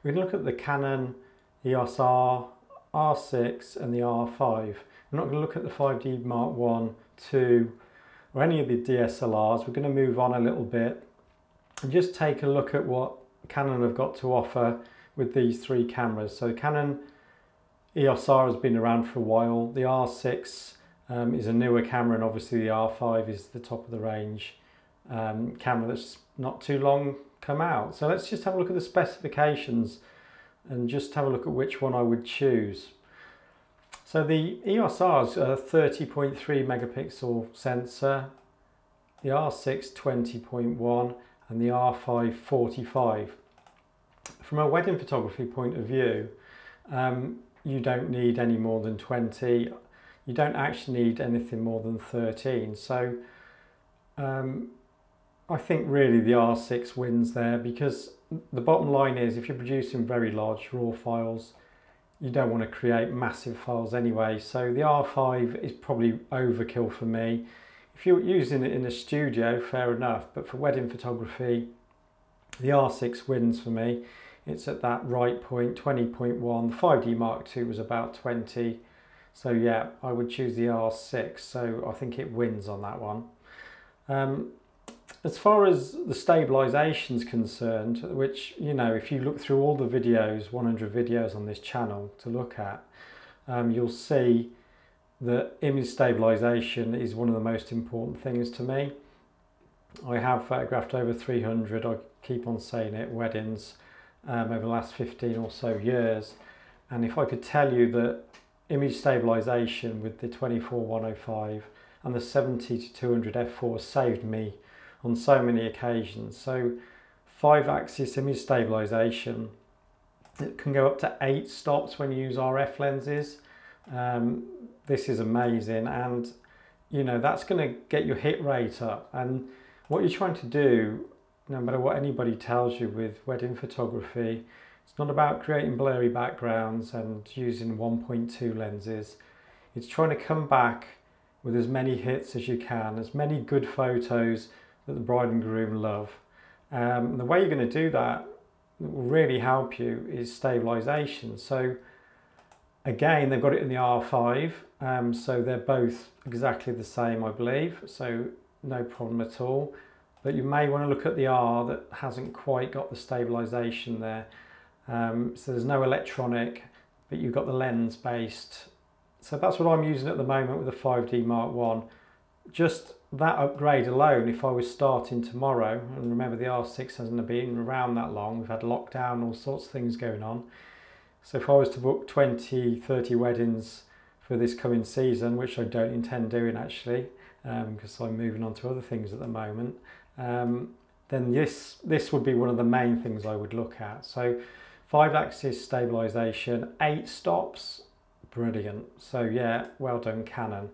We're going to look at the Canon EOS R, R6 and the R5. We're not going to look at the 5D Mark 1, 2 or any of the DSLRs. We're going to move on a little bit and just take a look at what Canon have got to offer with these three cameras. So Canon EOS R has been around for a while. The R6 is a newer camera, and obviously the R5 is the top of the range camera that's not too long come out. So let's just have a look at the specifications and just have a look at which one I would choose. So the EOS R is a 30.3 megapixel sensor, the R6 20.1 and the R5 45. From a wedding photography point of view, you don't need any more than 20. You don't actually need anything more than 13. So I think really the R6 wins there, because the bottom line is if you're producing very large raw files, you don't want to create massive files anyway. So the R5 is probably overkill for me. If you're using it in a studio, fair enough, but for wedding photography, the R6 wins for me. It's at that right point, 20.1. The 5D Mark II was about 20. So yeah, I would choose the R6. So I think it wins on that one. As far as the stabilization is concerned, which, you know, if you look through all the videos, 100 videos on this channel to look at, you'll see that image stabilization is one of the most important things to me. I have photographed over 300, I keep on saying it, weddings over the last 15 or so years. And if I could tell you that image stabilization with the 24-105 and the 70-200 f4 saved me on so many occasions. So 5-axis image stabilization, it can go up to 8 stops when you use RF lenses. This is amazing, and you know that's going to get your hit rate up. And what you're trying to do, no matter what anybody tells you with wedding photography, it's not about creating blurry backgrounds and using 1.2 lenses. It's trying to come back with as many hits as you can, as many good photos that the bride and groom love. The way you're going to do that will really help you is stabilization. So again, they've got it in the R5, so they're both exactly the same, I believe, so no problem at all. But you may want to look at the R that hasn't quite got the stabilization there. So there's no electronic, but you've got the lens based. So that's what I'm using at the moment with the 5D Mark 1. Just that upgrade alone, if I was starting tomorrow, and remember the R6 hasn't been around that long, we've had lockdown, all sorts of things going on. So if I was to book 20, 30 weddings for this coming season, which I don't intend doing actually, because I'm moving on to other things at the moment, then this would be one of the main things I would look at. So 5-axis stabilization, 8 stops, brilliant. So yeah, well done Canon.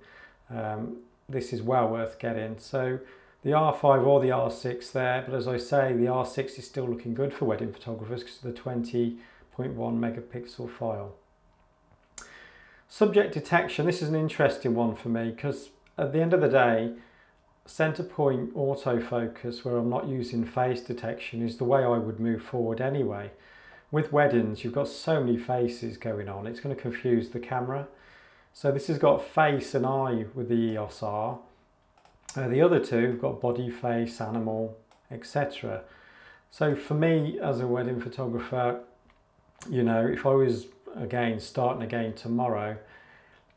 This is well worth getting. So the R5 or the R6 there, but as I say, the R6 is still looking good for wedding photographers because of the 20.1 megapixel file. Subject detection, this is an interesting one for me because at the end of the day, center point autofocus, where I'm not using face detection, is the way I would move forward anyway. With weddings, you've got so many faces going on, it's going to confuse the camera. So this has got face and eye with the EOS R. The other two have got body, face, animal, etc. So for me as a wedding photographer, you know, if I was starting again tomorrow,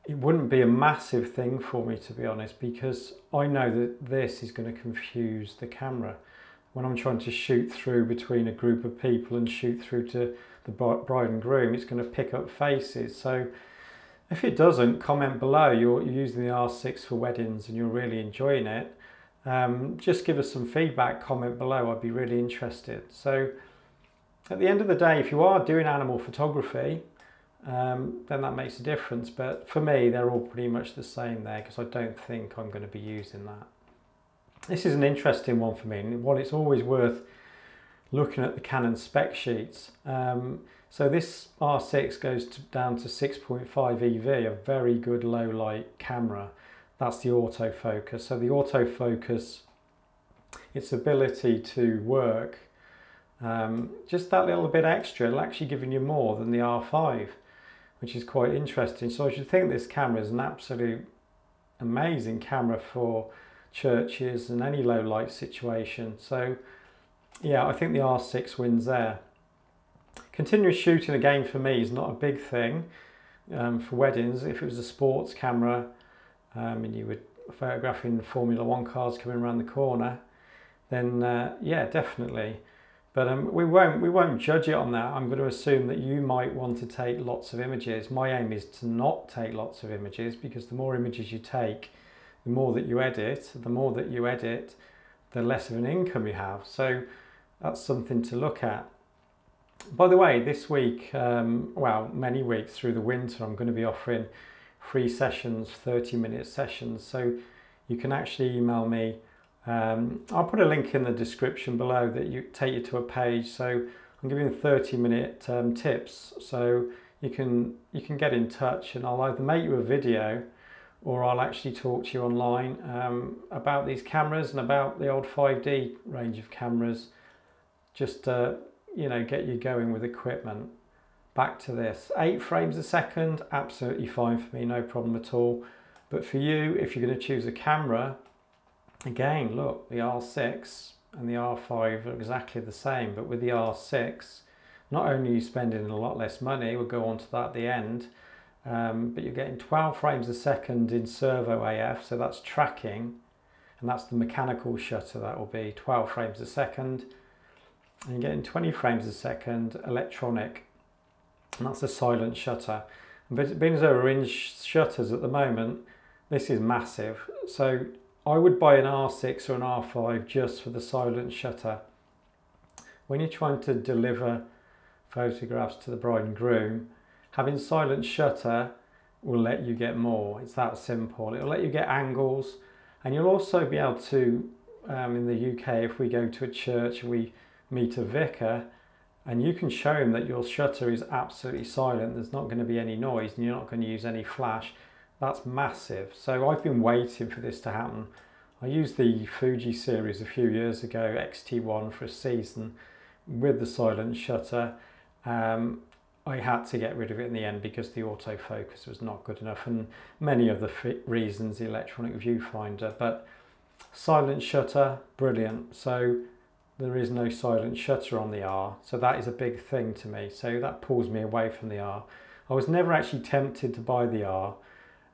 it wouldn't be a massive thing for me, to be honest, because I know that this is going to confuse the camera. When I'm trying to shoot through between a group of people and shoot through to the bride and groom, it's going to pick up faces. So if it doesn't, comment below. You're using the R6 for weddings and you're really enjoying it. Just give us some feedback, comment below. I'd be really interested. So at the end of the day, if you are doing animal photography, then that makes a difference. But for me, they're all pretty much the same there because I don't think I'm going to be using that. This is an interesting one for me, and while it's always worth looking at the Canon spec sheets. So this R6 goes down to 6.5 EV, a very good low light camera. That's the autofocus. So the autofocus, its ability to work Just that little bit extra, it'll actually giving you more than the R5, which is quite interesting. So I should think this camera is an absolute amazing camera for churches and any low light situation. So yeah, I think the R6 wins there. Continuous shooting again for me is not a big thing for weddings. If it was a sports camera and you were photographing Formula 1 cars coming around the corner, then yeah, definitely. But we won't judge it on that. I'm going to assume that you might want to take lots of images. My aim is to not take lots of images, because the more images you take, the more that you edit. The more that you edit, the less of an income you have. So that's something to look at. By the way, this week, well, many weeks through the winter, I'm going to be offering free sessions, 30-minute sessions. So you can actually email me. I'll put a link in the description below that take you to a page. So I'm giving 30-minute tips. So you can get in touch, and I'll either make you a video or I'll actually talk to you online about these cameras and about the old 5D range of cameras. Just you know, get you going with equipment. Back to this, 8 frames a second, absolutely fine for me, no problem at all. But for you, if you're going to choose a camera, again, look, the R6 and the R5 are exactly the same, but with the R6, not only are you spending a lot less money, we'll go on to that at the end, but you're getting 12 frames a second in servo AF, so that's tracking, and that's the mechanical shutter. That will be 12 frames a second, and you're getting 20 frames a second electronic, and that's a silent shutter. But being as though we're in shutters at the moment, this is massive. So I would buy an R6 or an R5 just for the silent shutter. When you're trying to deliver photographs to the bride and groom, having silent shutter will let you get more. It's that simple. It'll let you get angles, and you'll also be able to, in the UK, if we go to a church and we meet a vicar, and you can show him that your shutter is absolutely silent, there's not going to be any noise, and you're not going to use any flash. That's massive. So I've been waiting for this to happen. I used the Fuji series a few years ago, XT1, for a season with the silent shutter. I had to get rid of it in the end because the autofocus was not good enough, and many other reasons, the electronic viewfinder. But silent shutter, brilliant. So there is no silent shutter on the R, so that is a big thing to me. So that pulls me away from the R. I was never actually tempted to buy the R,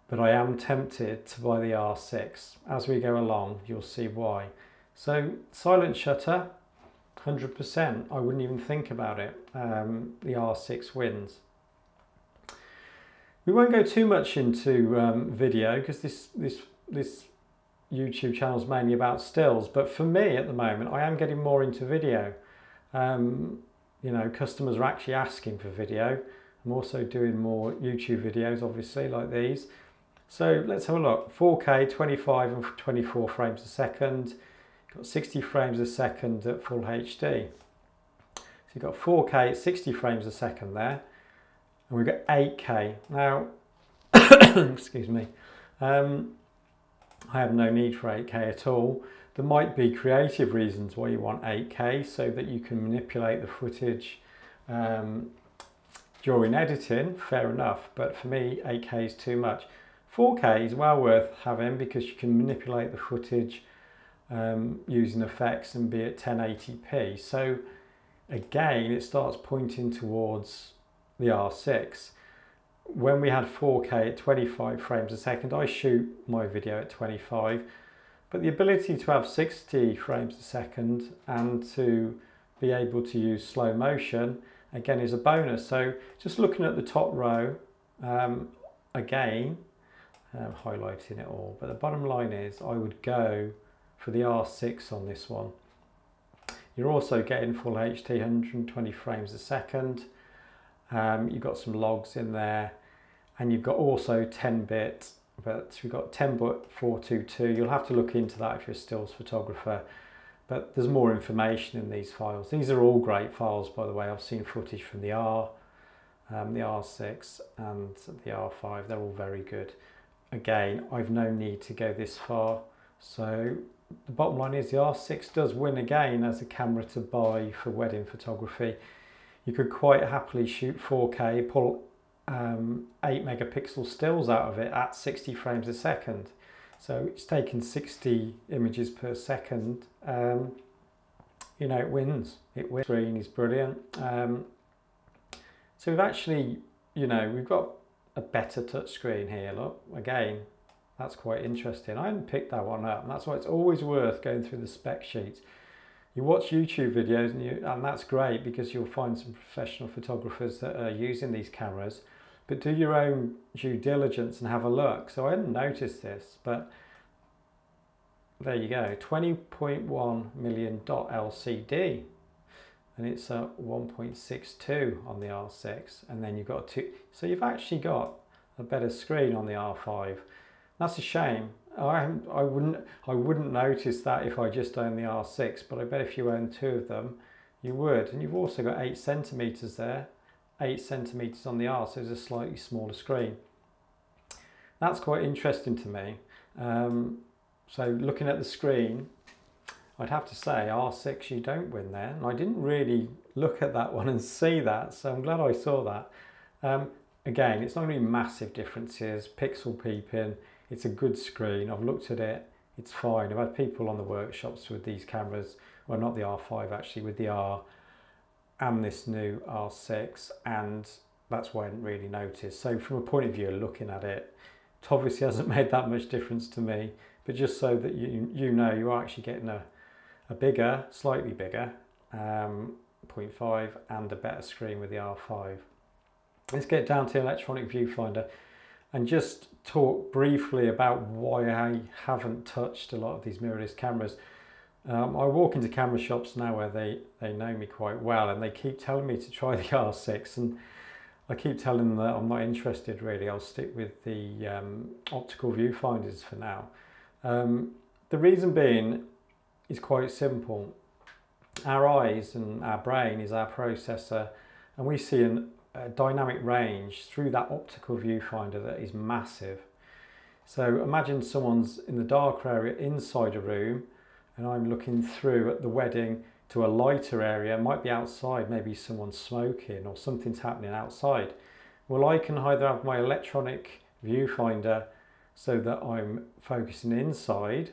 but I am tempted to buy the R6. As we go along, you'll see why. So silent shutter, 100%. I wouldn't even think about it. The R6 wins. We won't go too much into video, because this YouTube channel is mainly about stills. But for me at the moment, I am getting more into video. You know, customers are actually asking for video. I'm also doing more YouTube videos, obviously, like these. So let's have a look. 4K, 25 and 24 frames a second. Got 60 frames a second at full HD. So you've got 4K at 60 frames a second there. And we've got 8K. Now, excuse me, I have no need for 8K at all. There might be creative reasons why you want 8K, so that you can manipulate the footage during editing, fair enough. But for me, 8K is too much. 4K is well worth having because you can manipulate the footage using effects and be at 1080p. So again, it starts pointing towards the R6. When we had 4K at 25 frames a second, I shoot my video at 25, but the ability to have 60 frames a second and to be able to use slow motion again is a bonus. So just looking at the top row, again, highlighting it all, but the bottom line is I would go for the R6 on this one. You're also getting full HD, 120 frames a second. You've got some logs in there, and you've got also 10-bit, but we've got 10-bit 422. You'll have to look into that if you're a stills photographer, but there's more information in these files. These are all great files, by the way. I've seen footage from the R, the R6 and the R5. They're all very good. Again, I've no need to go this far, so the bottom line is the R6 does win again as a camera to buy for wedding photography. You could quite happily shoot 4K, pull 8 megapixel stills out of it at 60 frames a second. So it's taking 60 images per second. You know, it wins. It wins. The screen is brilliant. So we've actually, you know, we've got a better touch screen here. Look, again, that's quite interesting. I hadn't picked that one up, and that's why it's always worth going through the spec sheets. You watch YouTube videos and that's great because you'll find some professional photographers that are using these cameras, but do your own due diligence and have a look. So I hadn't noticed this, but there you go, 20.1 million dot LCD, and it's a 1.62 on the R6, and then you've got two, so you've actually got a better screen on the R5. That's a shame. I wouldn't notice that if I just owned the R6, but I bet if you own two of them, you would. And you've also got 8 centimeters there, 8 centimeters on the R, so it's a slightly smaller screen. That's quite interesting to me. So looking at the screen, I'd have to say R6, you don't win there. And I didn't really look at that one and see that, so I'm glad I saw that. Again, it's not really massive differences, pixel peeping. It's a good screen. I've looked at it. It's fine. I've had people on the workshops with these cameras, well, not the R5 actually, with the R and this new R6, and that's why I didn't really notice. So from a point of view of looking at it, it obviously hasn't made that much difference to me, but just so that you know you're actually getting a bigger, slightly bigger 0.5 and a better screen with the R5. Let's get down to electronic viewfinder and just talk briefly about why I haven't touched a lot of these mirrorless cameras. I walk into camera shops now where they know me quite well, and they keep telling me to try the R6, and I keep telling them that I'm not interested really. I'll stick with the optical viewfinders for now. The reason being is quite simple. Our eyes and our brain is our processor, and we see a dynamic range through that optical viewfinder that is massive. So imagine someone's in the dark area inside a room, and I'm looking through at the wedding to a lighter area. It might be outside, maybe someone's smoking or something's happening outside. Well, I can either have my electronic viewfinder so that I'm focusing inside,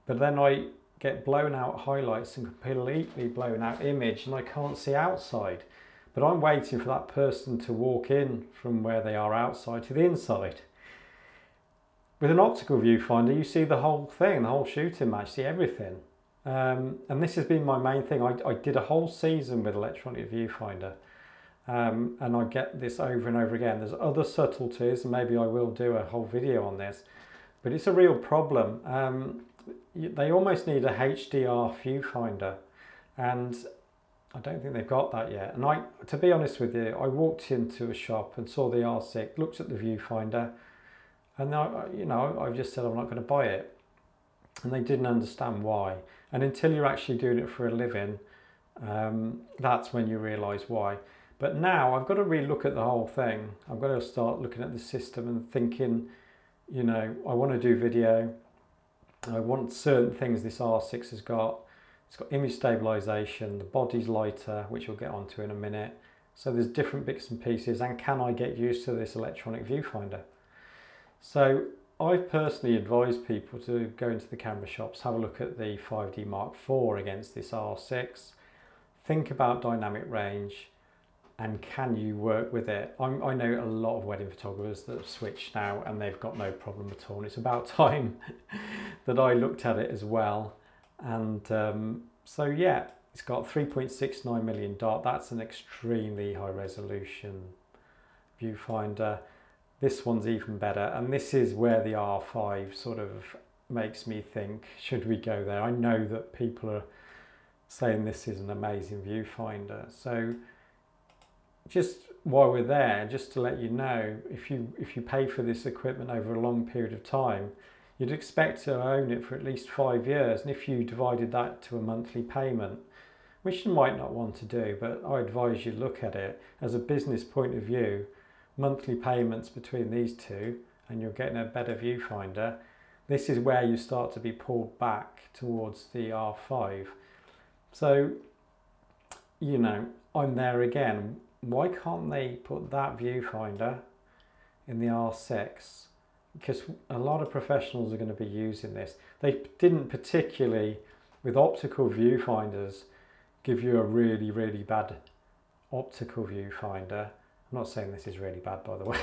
but then I get blown out highlights and completely blown out image, and I can't see outside. But I'm waiting for that person to walk in from where they are outside to the inside. With an optical viewfinder, you see the whole thing, the whole shooting match, see everything. And this has been my main thing. I did a whole season with electronic viewfinder, and I get this over and over again. There's other subtleties, and maybe I will do a whole video on this, but it's a real problem. They almost need a HDR viewfinder, and I don't think they've got that yet. And to be honest with you, I walked into a shop and saw the R6, looked at the viewfinder, and I just said I'm not going to buy it. And they didn't understand why. And until you're actually doing it for a living, that's when you realise why. But now I've got to re-look at the whole thing. I've got to start looking at the system and thinking, you know, I want to do video. I want certain things this R6 has got. It's got image stabilization, the body's lighter, which we'll get onto in a minute. So there's different bits and pieces, and can I get used to this electronic viewfinder? So I've personally advised people to go into the camera shops, have a look at the 5D Mark IV against this R6, think about dynamic range, and can you work with it? I know a lot of wedding photographers that have switched now and they've got no problem at all. And it's about time that I looked at it as well. And so yeah, it's got 3.69 million dot. That's an extremely high resolution viewfinder. This one's even better, and this is where the R5 sort of makes me think, should we go there? I know that people are saying this is an amazing viewfinder. So just while we're there, just to let you know, if you pay for this equipment over a long period of time, you'd expect to own it for at least 5 years. And if you divided that to a monthly payment, which you might not want to do, but I advise you look at it as a business point of view, monthly payments between these two, and you're getting a better viewfinder, this is where you start to be pulled back towards the R5. So, you know, I'm there again. Why can't they put that viewfinder in the R6? Because a lot of professionals are going to be using this. They didn't particularly, with optical viewfinders, give you a really, really bad optical viewfinder. I'm not saying this is really bad, by the way,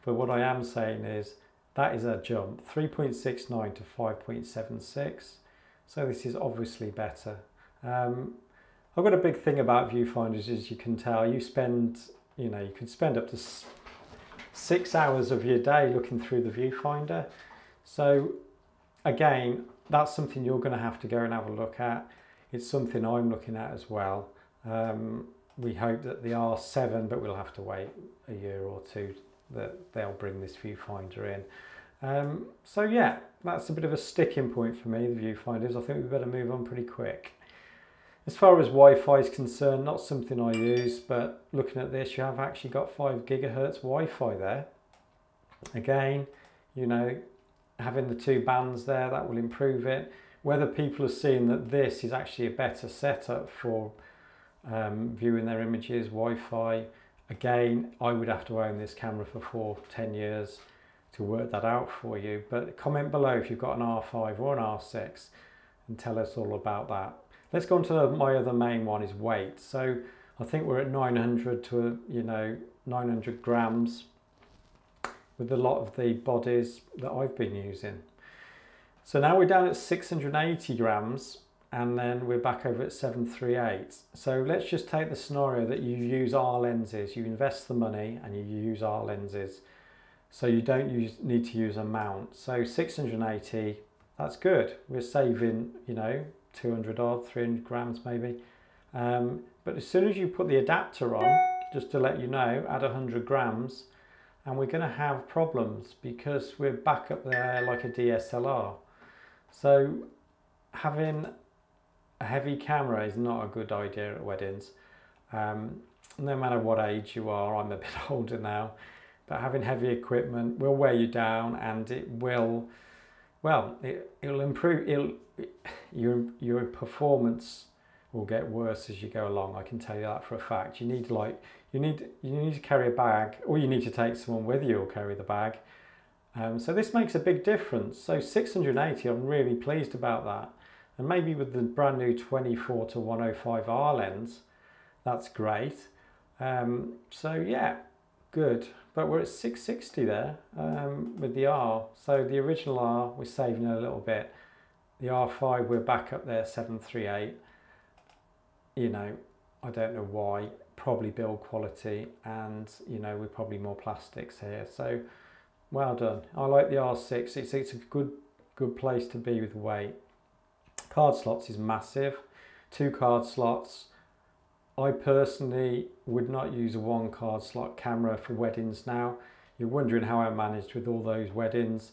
but what I am saying is that is a jump, 3.69 to 5.76. So this is obviously better. I've got a big thing about viewfinders, as you can tell. You could spend up to 6 hours of your day looking through the viewfinder. So again, that's something you're going to have to go and have a look at. It's something I'm looking at as well. We hope that the R7, but we'll have to wait a year or two that they'll bring this viewfinder in. So yeah, that's a bit of a sticking point for me, the viewfinders. I think we better move on pretty quick. As far as Wi-Fi is concerned, not something I use, but looking at this, you have actually got 5 gigahertz Wi-Fi there. Again, you know, having the 2 bands there, that will improve it. Whether people are seeing that this is actually a better setup for viewing their images, Wi-Fi, again, I would have to own this camera for 10 years to work that out for you. But comment below if you've got an R5 or an R6 and tell us all about that. Let's go on to my other main one, is weight. So I think we're at 900 to 900 grams with a lot of the bodies that I've been using. So now we're down at 680 grams, and then we're back over at 738. So let's just take the scenario that you use R lenses. You invest the money and you use R lenses. So you don't need to use a mount. So 680, that's good. We're saving, 200 odd, 300 grams maybe. But as soon as you put the adapter on, just to let you know, add 100 grams, and we're going to have problems because we're back up there like a DSLR. So having a heavy camera is not a good idea at weddings. No matter what age you are, I'm a bit older now, but having heavy equipment will wear you down, and it will, well, it'll improve, your performance will get worse as you go along. I can tell you that for a fact. You need to carry a bag, or you need to take someone with you or carry the bag. So this makes a big difference. So 680, I'm really pleased about that. And maybe with the brand new 24 to 105 R lens, that's great. So yeah, good. But we're at 660 there with the R. So the original R, we're saving a little bit. The R5, we're back up there, 738. I don't know why. Probably build quality, and we're probably more plastics here. So well done. I like the R6. It's a good place to be with weight. Card slots is massive. 2 card slots. I personally would not use a 1 card slot camera for weddings now. You're wondering how I managed with all those weddings.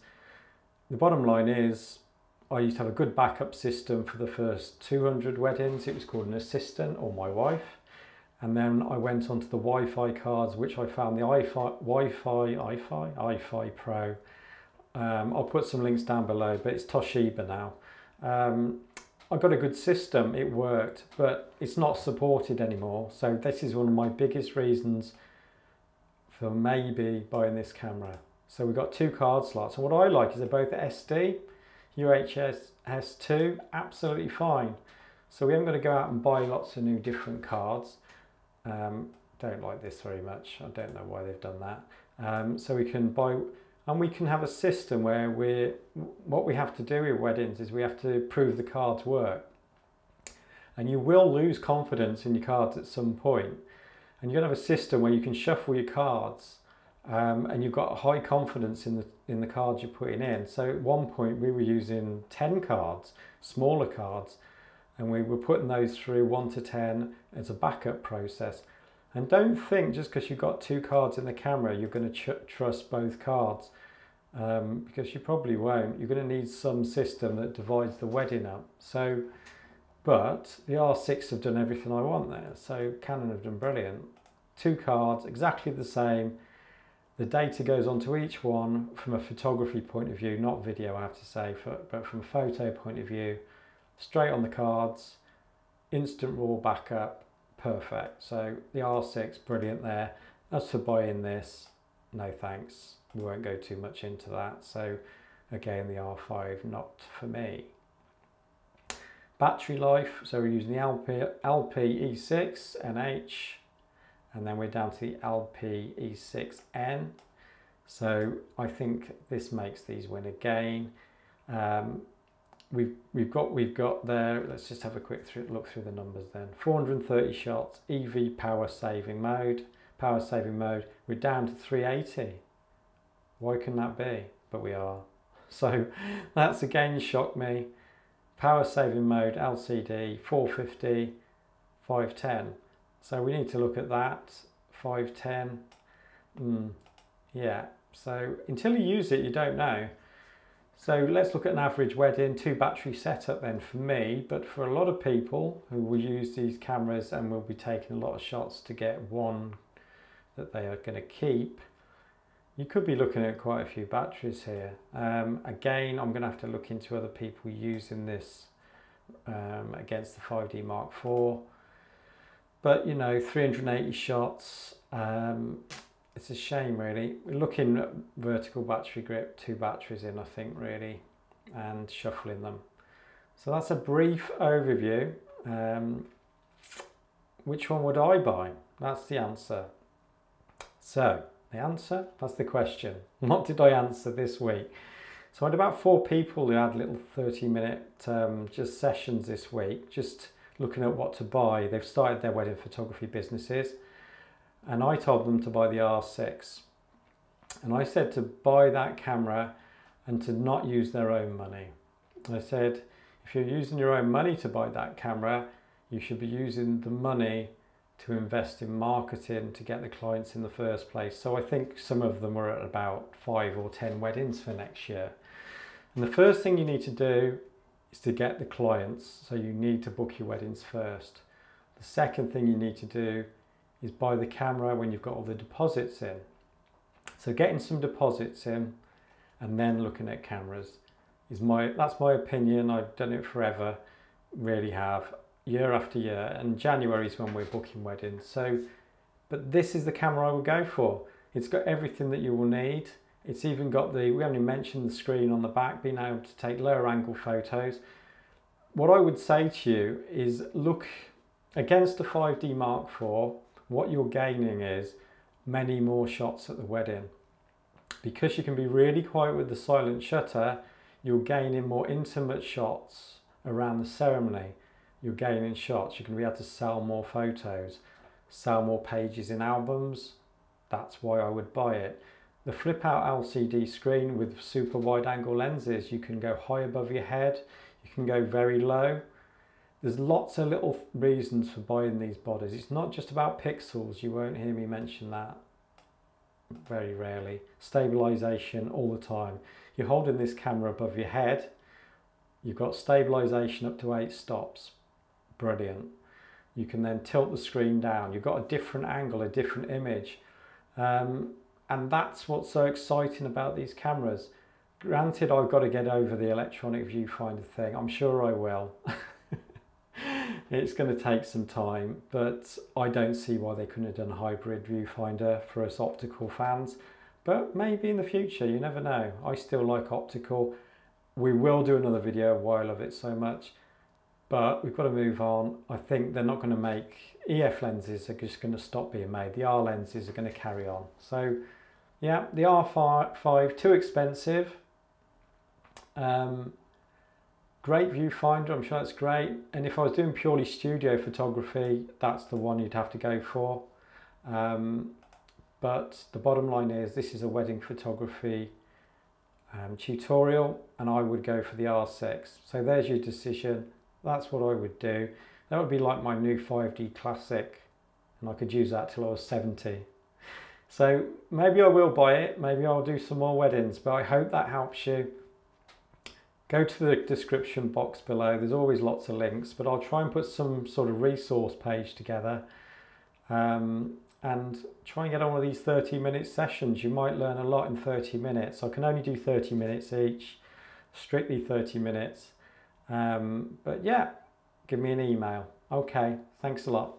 The bottom line is, I used to have a good backup system for the first 200 weddings. It was called an assistant, or my wife. And then I went onto the Wi-Fi cards, which I found the iFi Pro. I'll put some links down below, but it's Toshiba now. I got a good system, it worked, but it's not supported anymore. So this is one of my biggest reasons for maybe buying this camera. So we've got 2 card slots, and what I like is they're both SD, UHS-II, absolutely fine. So we haven't got to go out and buy lots of new different cards. Don't like this very much. I don't know why they've done that. So we can buy, and we can have a system where what we have to do with weddings is we have to prove the cards work. And you will lose confidence in your cards at some point. And you're going to have a system where you can shuffle your cards, and you've got high confidence in the cards you're putting in. So at one point we were using 10 cards, smaller cards, and we were putting those through 1 to 10 as a backup process. And don't think just because you've got 2 cards in the camera you're going to trust both cards, because you probably won't. You're going to need some system that divides the wedding up. So, but the R6 have done everything I want there. So Canon have done brilliant. 2 cards, exactly the same. The data goes onto each one from a photography point of view, not video I have to say, but from a photo point of view, straight on the cards, instant raw backup, perfect. So the R6, brilliant there. As for buying this, no thanks, we won't go too much into that. So again, the R5, not for me. Battery life, so we're using the LPE6NH, and then we're down to the LPE6N. So I think this makes these win again. We've got there, let's just have a quick look through the numbers then. 430 shots, EV power saving mode, we're down to 380. Why can that be? But we are. So that's again shocked me. Power saving mode, LCD, 450, 510. So we need to look at that, 510. Yeah, so until you use it, you don't know. So let's look at an average wedding, 2 battery setup then for me, but for a lot of people who will use these cameras and will be taking a lot of shots to get one that they are going to keep, you could be looking at quite a few batteries here. Again, I'm going to have to look into other people using this against the 5D Mark IV. But you know, 380 shots, it's a shame really. We're looking at vertical battery grip, 2 batteries in I think really, and shuffling them. So that's a brief overview. Which one would I buy? That's the answer. So the answer, that's the question. What did I answer this week? So I had about 4 people who had little 30-minute just sessions this week, just looking at what to buy. They've started their wedding photography businesses, and I told them to buy the R6. And I said to buy that camera and to not use their own money. I said, if you're using your own money to buy that camera, you should be using the money to invest in marketing to get the clients in the first place. So I think some of them were at about 5 or 10 weddings for next year. And the first thing you need to do is to get the clients. So you need to book your weddings first. The second thing you need to do is buy the camera when you've got all the deposits in. So getting some deposits in and then looking at cameras is that's my opinion. I've done it forever, really have, year after year, and January is when we're booking weddings. So, but this is the camera I would go for. It's got everything that you will need. It's even got we only mentioned the screen on the back, being able to take lower angle photos. What I would say to you is look against the 5D Mark IV, what you're gaining is many more shots at the wedding. Because you can be really quiet with the silent shutter, you're gaining more intimate shots around the ceremony. You're gaining shots, you're going to be able to sell more photos, sell more pages in albums. That's why I would buy it. The flip out LCD screen with super wide angle lenses, you can go high above your head, you can go very low. There's lots of little reasons for buying these bodies. It's not just about pixels, you won't hear me mention that very rarely. Stabilization all the time. You're holding this camera above your head, you've got stabilization up to 8 stops. Brilliant. You can then tilt the screen down. You've got a different angle, a different image. And that's what's so exciting about these cameras. Granted, I've got to get over the electronic viewfinder thing. I'm sure I will. It's going to take some time, but I don't see why they couldn't have done a hybrid viewfinder for us optical fans. But maybe in the future, you never know. I still like optical. We will do another video why I love it so much. But we've got to move on. I think they're not going to make, EF lenses are just going to stop being made. The R lenses are going to carry on. So yeah, the R5, too expensive. Great viewfinder, I'm sure that's great. And if I was doing purely studio photography, that's the one you'd have to go for. But the bottom line is this is a wedding photography tutorial, and I would go for the R6. So there's your decision. That's what I would do. That would be like my new 5D Classic, and I could use that till I was 70. So maybe I will buy it, maybe I'll do some more weddings, but I hope that helps you. Go to the description box below, there's always lots of links, but I'll try and put some sort of resource page together. And and try and get on one of these 30-minute sessions. You might learn a lot in 30 minutes. I can only do 30 minutes each, strictly 30 minutes. But yeah, give me an email. Okay, thanks a lot.